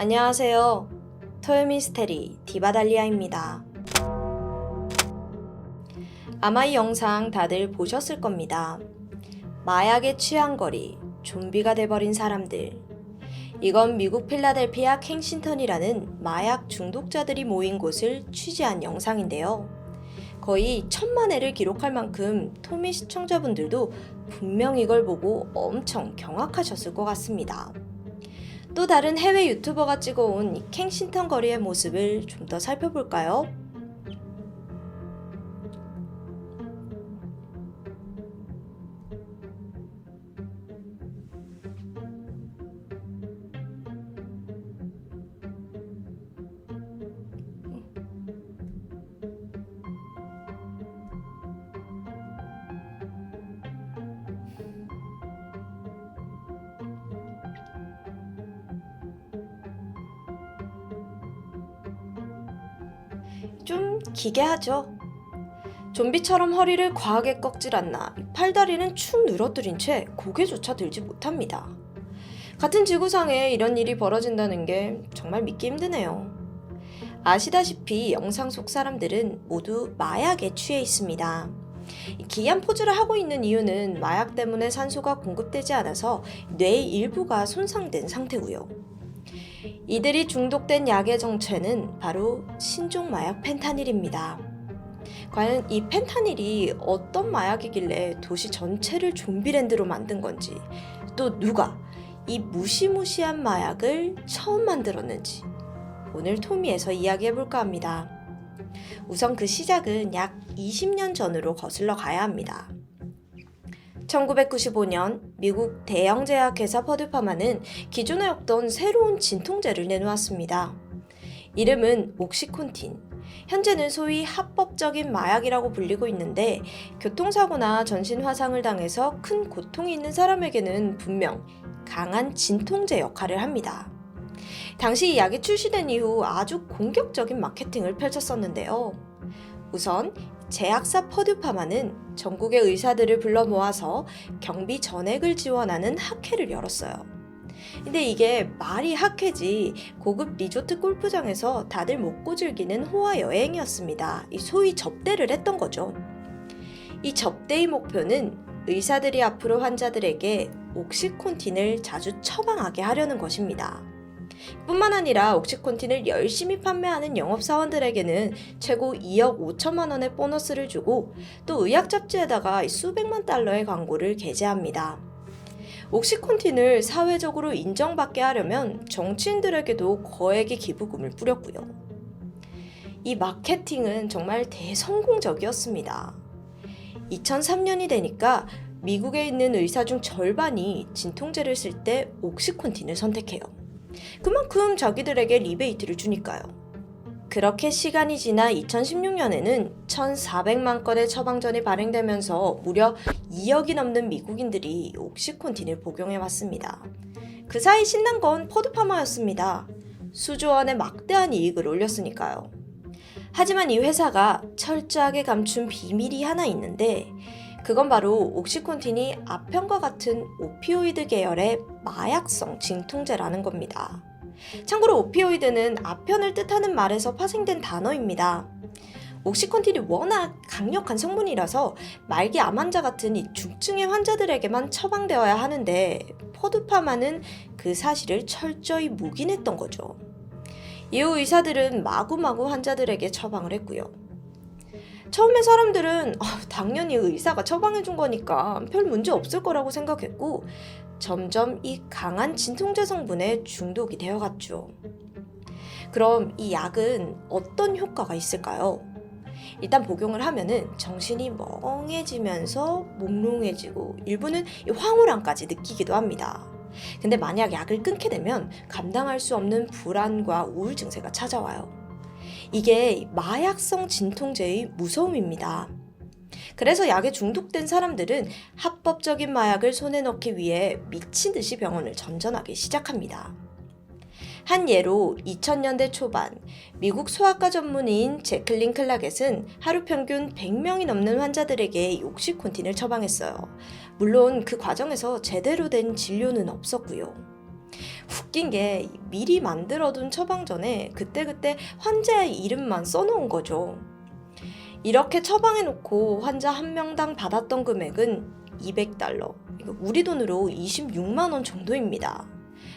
안녕하세요. 토요미스테리 디바달리아입니다. 아마 이 영상 다들 보셨을 겁니다. 마약에 취한 거리, 좀비가 돼버린 사람들. 이건 미국 필라델피아 켄싱턴이라는 마약 중독자들이 모인 곳을 취재한 영상인데요. 거의 1000만 회를 기록할 만큼 토미 시청자분들도 분명 이걸 보고 엄청 경악하셨을 것 같습니다. 또 다른 해외 유튜버가 찍어온 이 켄싱턴 거리의 모습을 좀 더 살펴볼까요? 좀 기괴하죠? 좀비처럼 허리를 과하게 꺾질 않나 팔다리는 축 늘어뜨린 채 고개조차 들지 못합니다. 같은 지구상에 이런 일이 벌어진다는 게 정말 믿기 힘드네요. 아시다시피 영상 속 사람들은 모두 마약에 취해 있습니다. 기이한 포즈를 하고 있는 이유는 마약 때문에 산소가 공급되지 않아서 뇌의 일부가 손상된 상태고요. 이들이 중독된 약의 정체는 바로 신종 마약 펜타닐입니다. 과연 이 펜타닐이 어떤 마약이길래 도시 전체를 좀비랜드로 만든 건지, 또 누가 이 무시무시한 마약을 처음 만들었는지 오늘 토미에서 이야기해볼까 합니다. 우선 그 시작은 약 20년 전으로 거슬러 가야 합니다. 1995년 미국 대형 제약회사 퍼듀파마는 기존에 없던 새로운 진통제를 내놓았습니다. 이름은 옥시콘틴. 현재는 소위 합법적인 마약이라고 불리고 있는데 교통사고나 전신 화상을 당해서 큰 고통이 있는 사람에게는 분명 강한 진통제 역할을 합니다. 당시 이 약이 출시된 이후 아주 공격적인 마케팅을 펼쳤었는데요. 우선 제약사 퍼듀파마는 전국의 의사들을 불러 모아서 경비 전액을 지원하는 학회를 열었어요. 근데 이게 말이 학회지 고급 리조트 골프장에서 다들 먹고 즐기는 호화 여행이었습니다. 소위 접대를 했던 거죠. 이 접대의 목표는 의사들이 앞으로 환자들에게 옥시콘틴을 자주 처방하게 하려는 것입니다. 뿐만 아니라 옥시콘틴을 열심히 판매하는 영업사원들에게는 최고 2억 5천만 원의 보너스를 주고 또 의학 잡지에다가 수백만 달러의 광고를 게재합니다. 옥시콘틴을 사회적으로 인정받게 하려면 정치인들에게도 거액의 기부금을 뿌렸고요. 이 마케팅은 정말 대성공적이었습니다. 2003년이 되니까 미국에 있는 의사 중 절반이 진통제를 쓸 때 옥시콘틴을 선택해요. 그만큼 자기들에게 리베이트를 주니까요. 그렇게 시간이 지나 2016년에는 1,400만 건의 처방전이 발행되면서 무려 2억이 넘는 미국인들이 옥시콘틴을 복용해왔습니다. 그 사이 신난 건 퍼듀파마였습니다. 수조 원의 막대한 이익을 올렸으니까요. 하지만 이 회사가 철저하게 감춘 비밀이 하나 있는데 그건 바로 옥시콘틴이 아편과 같은 오피오이드 계열의 마약성 진통제라는 겁니다. 참고로 오피오이드는 아편을 뜻하는 말에서 파생된 단어입니다. 옥시콘틴이 워낙 강력한 성분이라서 말기 암 환자 같은 이 중증의 환자들에게만 처방되어야 하는데 퍼듀파마는 그 사실을 철저히 묵인했던 거죠. 이후 의사들은 마구마구 환자들에게 처방을 했고요. 처음에 사람들은 당연히 의사가 처방해준 거니까 별 문제 없을 거라고 생각했고 점점 이 강한 진통제 성분에 중독이 되어갔죠. 그럼 이 약은 어떤 효과가 있을까요? 일단 복용을 하면은 정신이 멍해지면서 몽롱해지고 일부는 황홀함까지 느끼기도 합니다. 근데 만약 약을 끊게 되면 감당할 수 없는 불안과 우울 증세가 찾아와요. 이게 마약성 진통제의 무서움입니다. 그래서 약에 중독된 사람들은 합법적인 마약을 손에 넣기 위해 미친 듯이 병원을 전전하기 시작합니다. 한 예로 2000년대 초반 미국 소아과 전문의인 제클린 클라겟은 하루 평균 100명이 넘는 환자들에게 옥시콘틴을 처방했어요. 물론 그 과정에서 제대로 된 진료는 없었고요. 웃긴 게 미리 만들어둔 처방전에 그때그때 환자의 이름만 써놓은 거죠. 이렇게 처방해놓고 환자 한 명당 받았던 금액은 $200, 우리 돈으로 26만 원 정도입니다.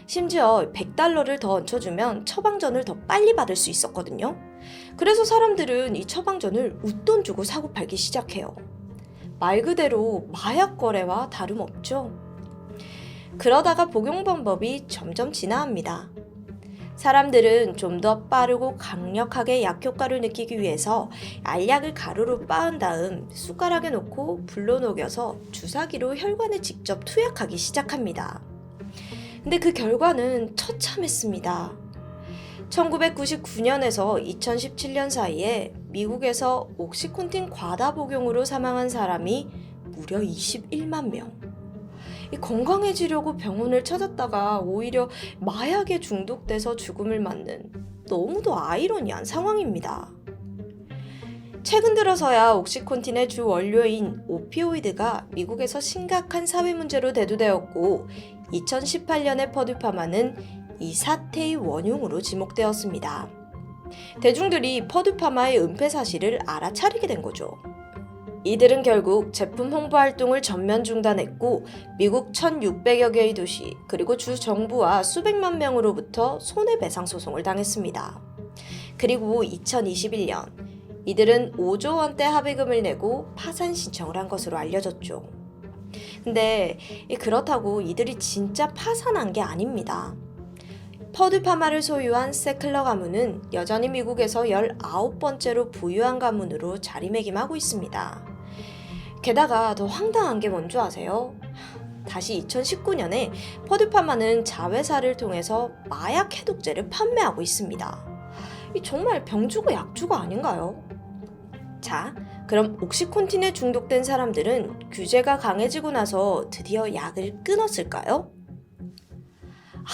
심지어 $100를 더 얹혀주면 처방전을 더 빨리 받을 수 있었거든요. 그래서 사람들은 이 처방전을 웃돈 주고 사고 팔기 시작해요. 말 그대로 마약 거래와 다름없죠. 그러다가 복용 방법이 점점 진화합니다. 사람들은 좀 더 빠르고 강력하게 약 효과를 느끼기 위해서 알약을 가루로 빻은 다음 숟가락에 넣고 불로 녹여서 주사기로 혈관에 직접 투약하기 시작합니다. 근데 그 결과는 처참했습니다. 1999년에서 2017년 사이에 미국에서 옥시콘틴 과다 복용으로 사망한 사람이 무려 21만 명. 건강해지려고 병원을 찾았다가 오히려 마약에 중독돼서 죽음을 맞는 너무도 아이러니한 상황입니다. 최근 들어서야 옥시콘틴의 주 원료인 오피오이드가 미국에서 심각한 사회 문제로 대두되었고 2018년에 퍼듀파마는 이 사태의 원흉으로 지목되었습니다. 대중들이 퍼듀파마의 은폐 사실을 알아차리게 된 거죠. 이들은 결국 제품 홍보 활동을 전면 중단했고 미국 1,600여 개의 도시 그리고 주 정부와 수백만 명으로부터 손해배상 소송을 당했습니다. 그리고 2021년 이들은 5조 원대 합의금을 내고 파산 신청을 한 것으로 알려졌죠. 근데 그렇다고 이들이 진짜 파산한 게 아닙니다. 퍼듀파마를 소유한 세클러 가문은 여전히 미국에서 19번째로 부유한 가문으로 자리매김하고 있습니다. 게다가 더 황당한 게 뭔지 아세요? 다시 2019년에 퍼듀파마는 자회사를 통해서 마약 해독제를 판매하고 있습니다. 정말 병주고 약주가 아닌가요? 자, 그럼 옥시콘틴에 중독된 사람들은 규제가 강해지고 나서 드디어 약을 끊었을까요?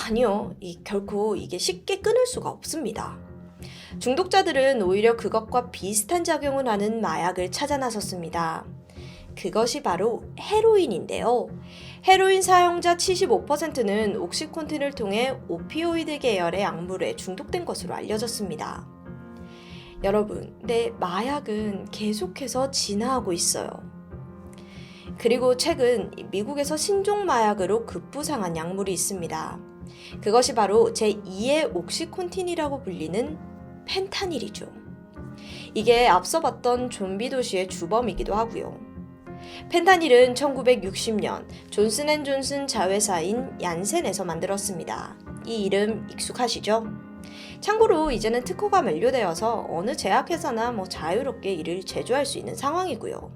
아니요, 결코 이게 쉽게 끊을 수가 없습니다. 중독자들은 오히려 그것과 비슷한 작용을 하는 마약을 찾아 나섰습니다. 그것이 바로 헤로인인데요. 헤로인 사용자 75%는 옥시콘틴을 통해 오피오이드 계열의 약물에 중독된 것으로 알려졌습니다. 여러분, 마약은 계속해서 진화하고 있어요. 그리고 최근 미국에서 신종 마약으로 급부상한 약물이 있습니다. 그것이 바로 제2의 옥시콘틴이라고 불리는 펜타닐이죠. 이게 앞서 봤던 좀비 도시의 주범이기도 하고요. 펜타닐은 1960년 존슨앤존슨 자회사인 얀센에서 만들었습니다. 이 이름 익숙하시죠? 참고로 이제는 특허가 만료되어서 어느 제약회사나 자유롭게 이를 제조할 수 있는 상황이고요.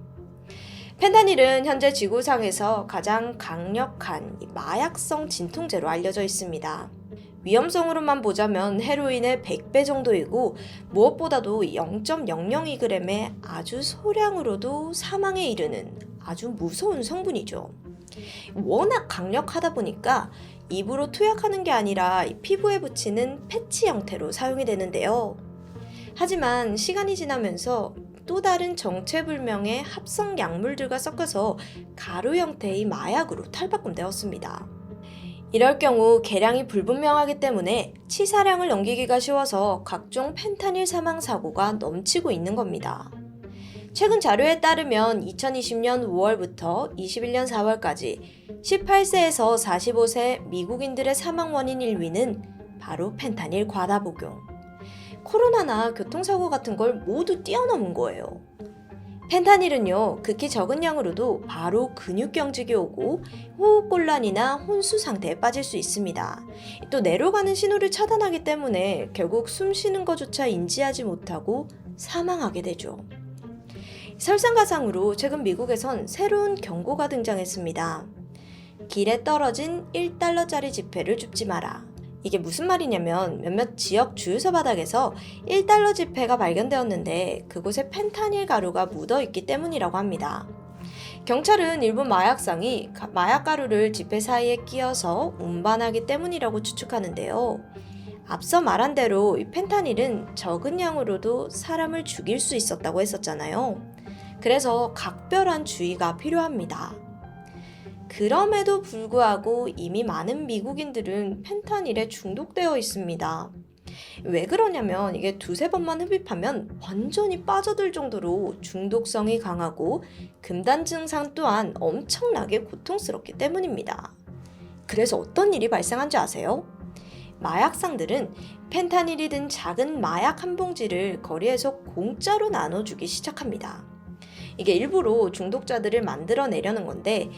펜타닐은 현재 지구상에서 가장 강력한 마약성 진통제로 알려져 있습니다. 위험성으로만 보자면 헤로인의 100배 정도이고 무엇보다도 0.002g의 아주 소량으로도 사망에 이르는 아주 무서운 성분이죠. 워낙 강력하다 보니까 입으로 투약하는 게 아니라 피부에 붙이는 패치 형태로 사용이 되는데요. 하지만 시간이 지나면서 또 다른 정체불명의 합성 약물들과 섞여서 가루 형태의 마약으로 탈바꿈되었습니다. 이럴 경우 계량이 불분명하기 때문에 치사량을 넘기기가 쉬워서 각종 펜타닐 사망 사고가 넘치고 있는 겁니다. 최근 자료에 따르면 2020년 5월부터 21년 4월까지 18세에서 45세 미국인들의 사망 원인 1위는 바로 펜타닐 과다 복용. 코로나나 교통사고 같은 걸 모두 뛰어넘은 거예요. 펜타닐은요, 극히 적은 양으로도 바로 근육경직이 오고 호흡곤란이나 혼수 상태에 빠질 수 있습니다. 또 내려가는 신호를 차단하기 때문에 결국 숨 쉬는 것조차 인지하지 못하고 사망하게 되죠. 설상가상으로 최근 미국에선 새로운 경고가 등장했습니다. 길에 떨어진 1달러짜리 지폐를 줍지 마라. 이게 무슨 말이냐면 몇몇 지역 주유소 바닥에서 1달러 지폐가 발견되었는데 그곳에 펜타닐 가루가 묻어있기 때문이라고 합니다. 경찰은 일부 마약상이 마약 가루를 지폐 사이에 끼워서 운반하기 때문이라고 추측하는데요. 앞서 말한 대로 이 펜타닐은 적은 양으로도 사람을 죽일 수 있었다고 했었잖아요. 그래서 각별한 주의가 필요합니다. 그럼에도 불구하고 이미 많은 미국인들은 펜타닐에 중독되어 있습니다. 왜 그러냐면 이게 두세 번만 흡입하면 완전히 빠져들 정도로 중독성이 강하고 금단 증상 또한 엄청나게 고통스럽기 때문입니다. 그래서 어떤 일이 발생한지 아세요? 마약상들은 펜타닐이 든 작은 마약 한 봉지를 거리에서 공짜로 나눠주기 시작합니다. 이게 일부러 중독자들을 만들어내려는 건데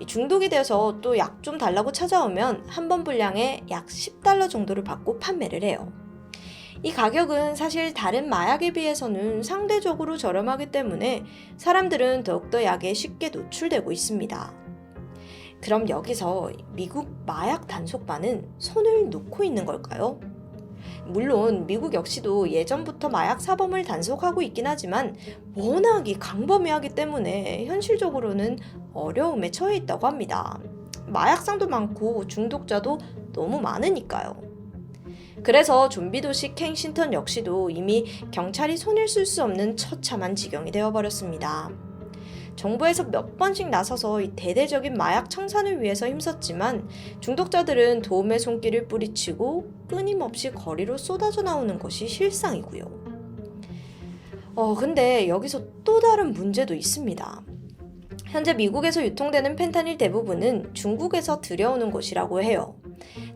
중독이 돼서 또 약 좀 달라고 찾아오면 한 번 분량에 약 $10 정도를 받고 판매를 해요. 이 가격은 사실 다른 마약에 비해서는 상대적으로 저렴하기 때문에 사람들은 더욱더 약에 쉽게 노출되고 있습니다. 그럼 여기서 미국 마약 단속반은 손을 놓고 있는 걸까요? 물론 미국 역시도 예전부터 마약 사범을 단속하고 있긴 하지만 워낙이 강범위하기 때문에 현실적으로는 어려움에 처해 있다고 합니다. 마약상도 많고 중독자도 너무 많으니까요. 그래서 좀비도시 켄싱턴 역시도 이미 경찰이 손을 쓸 수 없는 처참한 지경이 되어버렸습니다. 정부에서 몇 번씩 나서서 이 대대적인 마약 청산을 위해서 힘썼지만 중독자들은 도움의 손길을 뿌리치고 끊임없이 거리로 쏟아져 나오는 것이 실상이고요. 근데 여기서 또 다른 문제도 있습니다. 현재 미국에서 유통되는 펜타닐 대부분은 중국에서 들여오는 것이라고 해요.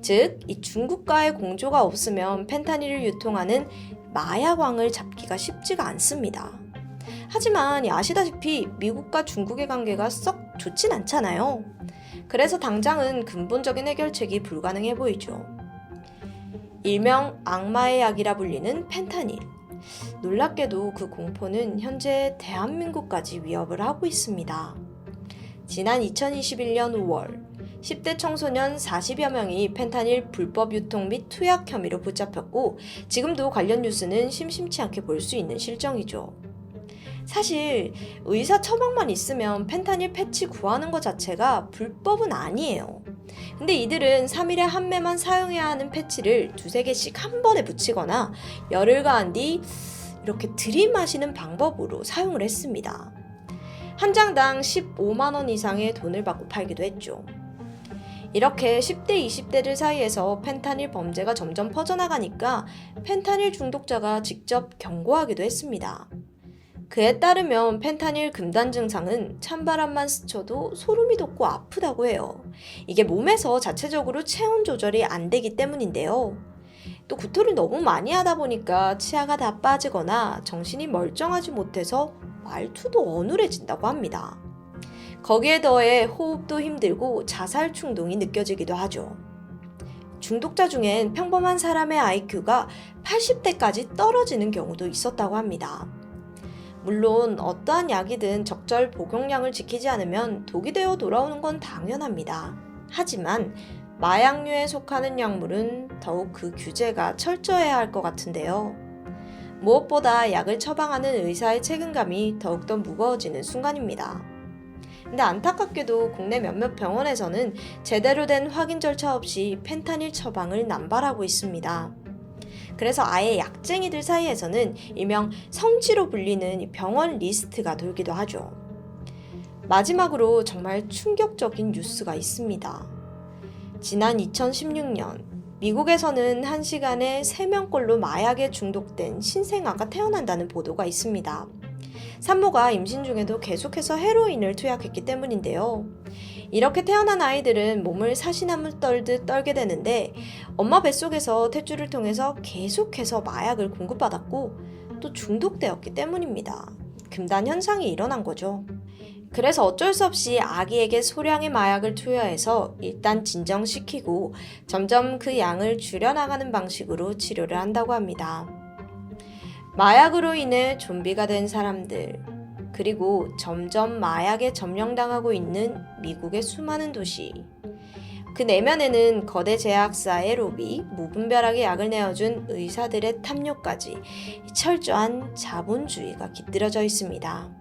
즉, 이 중국과의 공조가 없으면 펜타닐을 유통하는 마약왕을 잡기가 쉽지가 않습니다. 하지만 아시다시피 미국과 중국의 관계가 썩 좋진 않잖아요. 그래서 당장은 근본적인 해결책이 불가능해 보이죠. 일명 악마의 약이라 불리는 펜타닐. 놀랍게도 그 공포는 현재 대한민국까지 위협을 하고 있습니다. 지난 2021년 5월 10대 청소년 40여 명이 펜타닐 불법 유통 및 투약 혐의로 붙잡혔고 지금도 관련 뉴스는 심심치 않게 볼 수 있는 실정이죠. 사실 의사 처방만 있으면 펜타닐 패치 구하는 것 자체가 불법은 아니에요. 근데 이들은 3일에 한 매만 사용해야 하는 패치를 두세 개씩 한 번에 붙이거나 열을 가한 뒤 이렇게 들이마시는 방법으로 사용을 했습니다. 한 장당 15만 원 이상의 돈을 받고 팔기도 했죠. 이렇게 10대, 20대들 사이에서 펜타닐 범죄가 점점 퍼져나가니까 펜타닐 중독자가 직접 경고하기도 했습니다. 그에 따르면 펜타닐 금단 증상은 찬바람만 스쳐도 소름이 돋고 아프다고 해요. 이게 몸에서 자체적으로 체온 조절이 안 되기 때문인데요. 또 구토를 너무 많이 하다 보니까 치아가 다 빠지거나 정신이 멀쩡하지 못해서 말투도 어눌해진다고 합니다. 거기에 더해 호흡도 힘들고 자살 충동이 느껴지기도 하죠. 중독자 중엔 평범한 사람의 IQ가 80대까지 떨어지는 경우도 있었다고 합니다. 물론 어떠한 약이든 적절 복용량을 지키지 않으면 독이 되어 돌아오는 건 당연합니다. 하지만 마약류에 속하는 약물은 더욱 그 규제가 철저해야 할 것 같은데요. 무엇보다 약을 처방하는 의사의 책임감이 더욱더 무거워지는 순간입니다. 근데 안타깝게도 국내 몇몇 병원에서는 제대로 된 확인 절차 없이 펜타닐 처방을 남발하고 있습니다. 그래서 아예 약쟁이들 사이에서는 일명 성지로 불리는 병원 리스트가 돌기도 하죠. 마지막으로 정말 충격적인 뉴스가 있습니다. 지난 2016년 미국에서는 1시간에 3명꼴로 마약에 중독된 신생아가 태어난다는 보도가 있습니다. 산모가 임신 중에도 계속해서 헤로인을 투약했기 때문인데요. 이렇게 태어난 아이들은 몸을 사시나무 떨듯 떨게 되는데 엄마 뱃속에서 탯줄을 통해서 계속해서 마약을 공급받았고 또 중독되었기 때문입니다. 금단 현상이 일어난 거죠. 그래서 어쩔 수 없이 아기에게 소량의 마약을 투여해서 일단 진정시키고 점점 그 양을 줄여나가는 방식으로 치료를 한다고 합니다. 마약으로 인해 좀비가 된 사람들, 그리고 점점 마약에 점령당하고 있는 미국의 수많은 도시. 그 내면에는 거대 제약사의 로비, 무분별하게 약을 내어준 의사들의 탐욕까지 철저한 자본주의가 깃들여져 있습니다.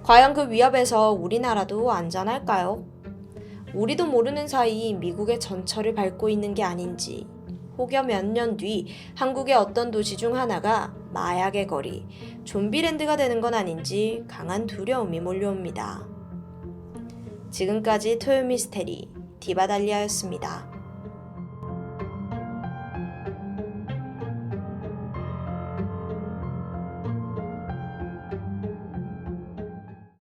과연 그 위협에서 우리나라도 안전할까요? 우리도 모르는 사이 미국의 전철을 밟고 있는 게 아닌지, 혹여 몇 년 뒤 한국의 어떤 도시 중 하나가 마약의 거리, 좀비랜드가 되는 건 아닌지 강한 두려움이 몰려옵니다. 지금까지 토요미스테리 디바달리아였습니다.